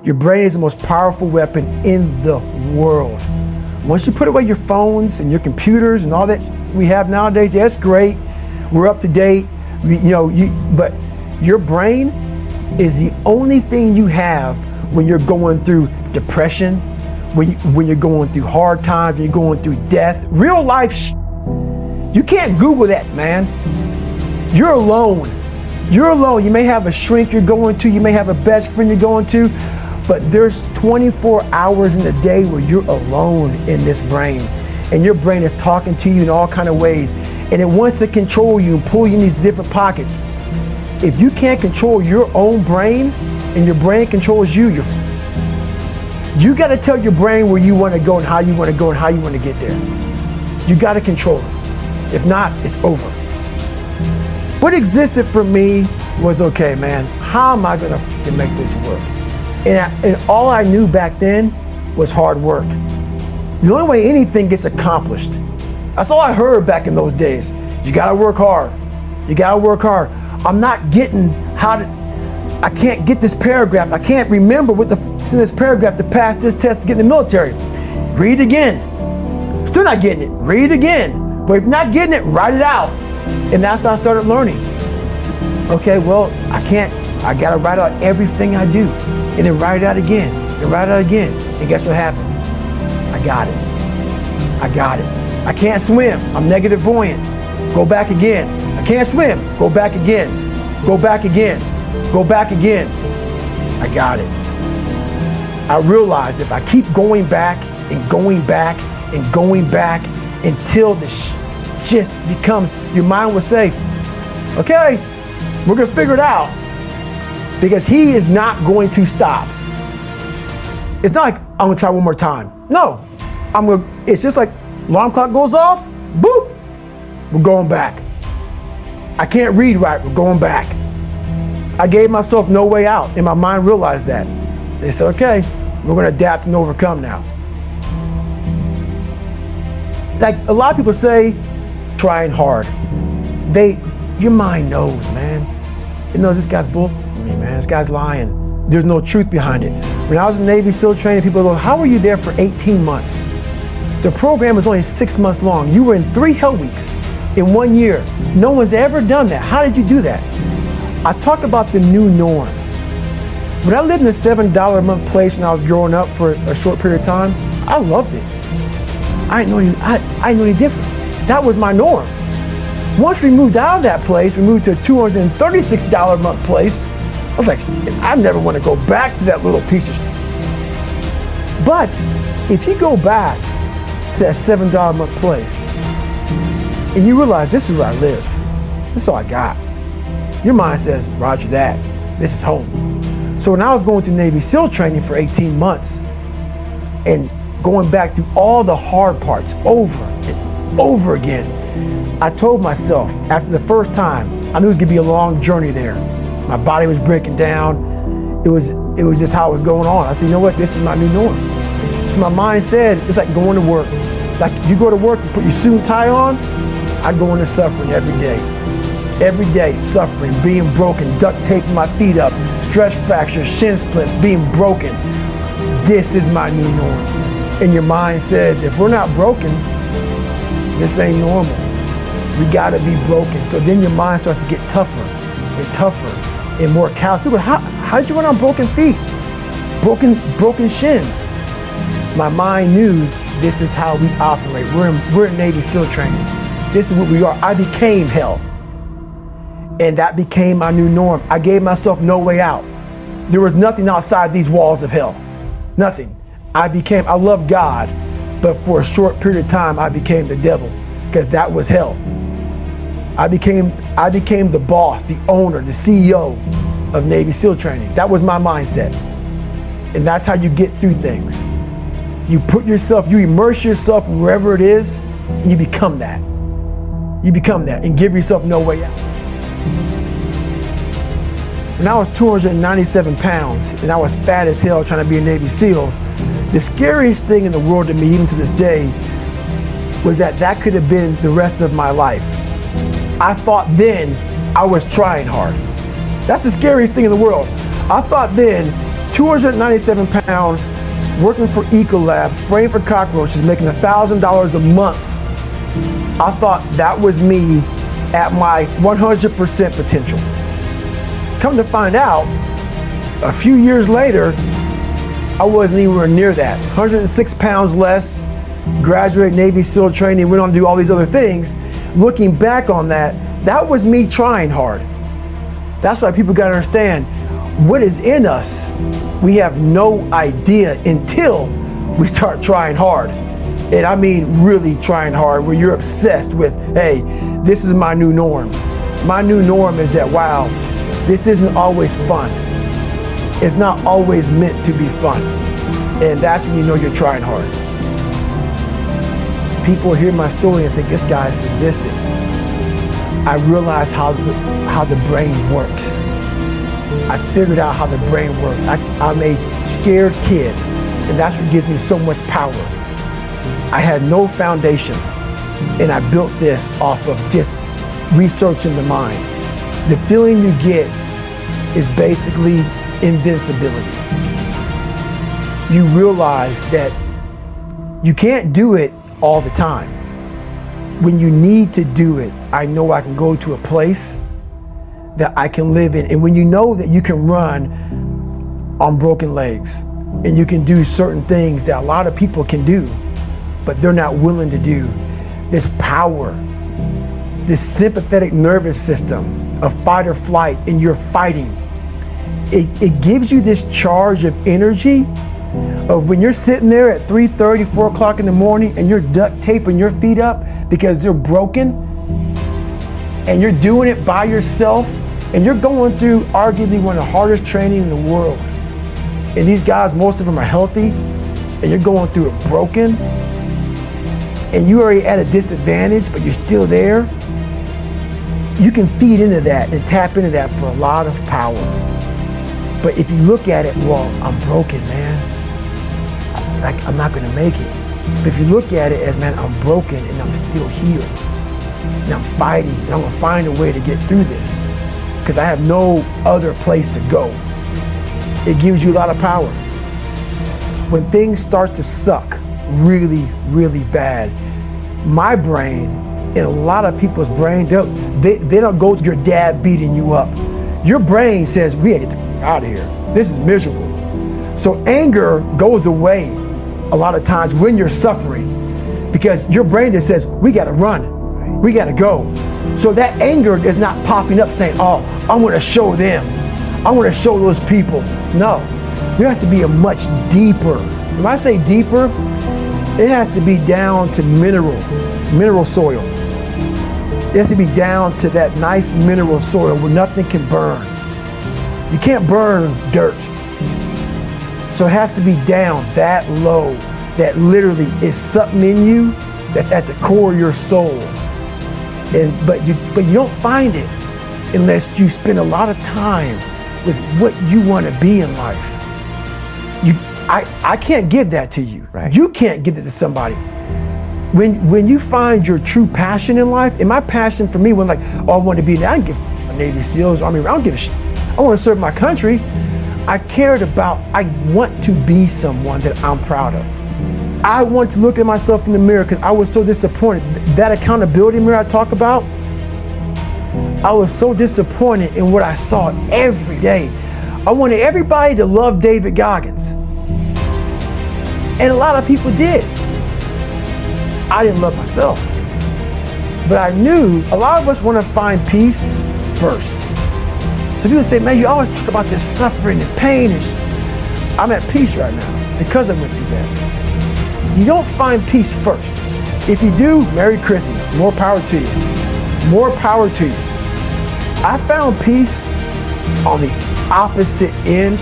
Your brain is the most powerful weapon in the world. Once you put away your phones and your computers and all that we have nowadays, yeah, it's great. We're up to date. But your brain is the only thing you have when you're going through depression, when you're going through hard times, when you're going through death, real life. You can't Google that, man. You're alone. You're alone. You may have a shrink you're going to, you may have a best friend you're going to, but there's 24 hours in the day where you're alone in this brain, and your brain is talking to you in all kinds of ways, and it wants to control you and pull you in these different pockets. If you can't control your own brain and your brain controls you, you got to tell your brain where you want to go and how you want to go and how you want to get there. You got to control it. If not, it's over. What existed for me was, okay, man, how am I going to make this work? And all I knew back then was hard work. The only way anything gets accomplished. That's all I heard back in those days. You got to work hard. You got to work hard. I'm not getting I can't get this paragraph. I can't remember what the f***'s in this paragraph to pass this test to get in the military. Read again. Still not getting it. Read again. But if you're not getting it, write it out. And that's how I started learning. Okay, well, I gotta write out everything I do. And then write it out again. And write it out again. And guess what happened? I got it. I got it. I can't swim. I'm negative buoyant. Go back again. I can't swim. Go back again. Go back again. Go back again. I got it. I realized if I keep going back and going back and going back until this just becomes, your mind will say, okay, we're gonna figure it out, because he is not going to stop. It's not like I'm gonna try one more time. No, it's just like alarm clock goes off, boop, we're going back. I can't read right, we're going back. I gave myself no way out, and my mind realized that. They said, okay, we're gonna adapt and overcome now. Like a lot of people say, trying hard. Your mind knows, man. It knows this guy's bull me, man. This guy's lying. There's no truth behind it. When I was in Navy SEAL training, people go, how were you there for 18 months? The program was only 6 months long. You were in 3 hell weeks in 1 year. No one's ever done that. How did you do that? I talk about the new norm. When I lived in a $7 a month place when I was growing up for a short period of time, I loved it. I didn't know any different. That was my norm. Once we moved out of that place, we moved to a $236 a month place. I was like, I never want to go back to that little piece of shit. But if you go back to that $7 a month place and you realize this is where I live, this is all I got. Your mind says, roger that, this is home. So when I was going through Navy SEAL training for 18 months and going back through all the hard parts over and over again, I told myself after the first time, I knew it was gonna be a long journey there. My body was breaking down. It was just how it was going on. I said, you know what, this is my new norm. So my mind said, it's like going to work. Like you go to work, you put your suit and tie on, I go into suffering every day. Every day, suffering, being broken, duct taping my feet up, stress fractures, shin splits, being broken. This is my new norm. And your mind says, if we're not broken, this ain't normal. We gotta be broken. So then your mind starts to get tougher and tougher and more callous. People go, how did you run on broken feet? Broken shins. My mind knew this is how we operate. We're in Navy SEAL training. This is what we are. I became hell. And that became my new norm. I gave myself no way out. There was nothing outside these walls of hell. Nothing. I love God, but for a short period of time, I became the devil, because that was hell. I became the boss, the owner, the CEO of Navy SEAL training. That was my mindset. And that's how you get through things. You immerse yourself wherever it is, and you become that. You become that and give yourself no way out. When I was 297 pounds and I was fat as hell trying to be a Navy SEAL, the scariest thing in the world to me, even to this day, was that could have been the rest of my life. I thought then I was trying hard. That's the scariest thing in the world. I thought then 297 pound, working for Ecolab, spraying for cockroaches, making $1,000 a month. I thought that was me at my 100% potential. Come to find out, a few years later, I wasn't anywhere near that. 106 pounds less, graduated Navy SEAL training, went on to do all these other things. Looking back on that, that was me trying hard. That's why people gotta understand, what is in us, we have no idea until we start trying hard. And I mean really trying hard, where you're obsessed with, hey, this is my new norm. My new norm is that, wow, this isn't always fun. It's not always meant to be fun. And that's when you know you're trying hard. People hear my story and think this guy is sadistic. I realized how the brain works. I figured out how the brain works. I'm a scared kid, and that's what gives me so much power. I had no foundation, and I built this off of just researching the mind. The feeling you get is basically invincibility. You realize that you can't do it all the time. When you need to do it, I know I can go to a place that I can live in. And when you know that you can run on broken legs, and you can do certain things that a lot of people can do, but they're not willing to do, this power, this sympathetic nervous system of fight or flight, and you're fighting, it gives you this charge of energy of when you're sitting there at 3:30, 4 o'clock in the morning, and you're duct taping your feet up because they're broken, and you're doing it by yourself, and you're going through arguably one of the hardest training in the world. And these guys, most of them are healthy, and you're going through it broken, and you're already at a disadvantage, but you're still there. You can feed into that and tap into that for a lot of power. But if you look at it, well, I'm broken, man. I'm not gonna make it. But if you look at it as, man, I'm broken and I'm still here, and I'm fighting, and I'm gonna find a way to get through this, because I have no other place to go. It gives you a lot of power. When things start to suck really, really bad, my brain and a lot of people's brain, they don't go to your dad beating you up. Your brain says, we gotta get the out of here. This is miserable. So anger goes away a lot of times when you're suffering, because your brain just says, we gotta run, we gotta go. So that anger is not popping up saying, oh, I'm gonna show them, I'm gonna show those people. No, there has to be a much deeper, when I say deeper, it has to be down to mineral soil. It has to be down to that nice mineral soil where nothing can burn. You can't burn dirt. So it has to be down that low, that literally is something in you that's at the core of your soul. But you don't find it unless you spend a lot of time with what you want to be in life. I can't give that to you. Right. You can't give it to somebody. When you find your true passion in life, and my passion for me was like, oh, I want to be, I don't give a Navy SEALs, Army, I don't give a shit. I want to serve my country. I want to be someone that I'm proud of. I want to look at myself in the mirror because I was so disappointed. That accountability mirror I talk about, I was so disappointed in what I saw every day. I wanted everybody to love David Goggins. And a lot of people did. I didn't love myself. But I knew a lot of us want to find peace first. So people say, man, you always talk about this suffering and pain. I'm at peace right now because I went through that. You don't find peace first. If you do, Merry Christmas. More power to you. More power to you. I found peace on the opposite end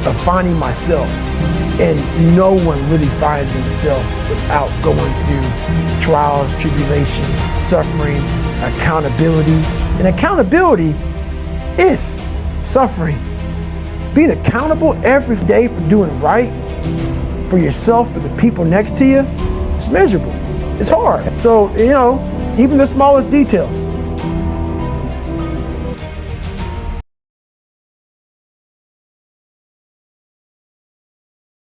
of finding myself. And no one really finds himself without going through trials, tribulations, suffering, accountability. And accountability is suffering. Being accountable every day for doing right for yourself, for the people next to you, it's miserable. It's hard. So, even the smallest details.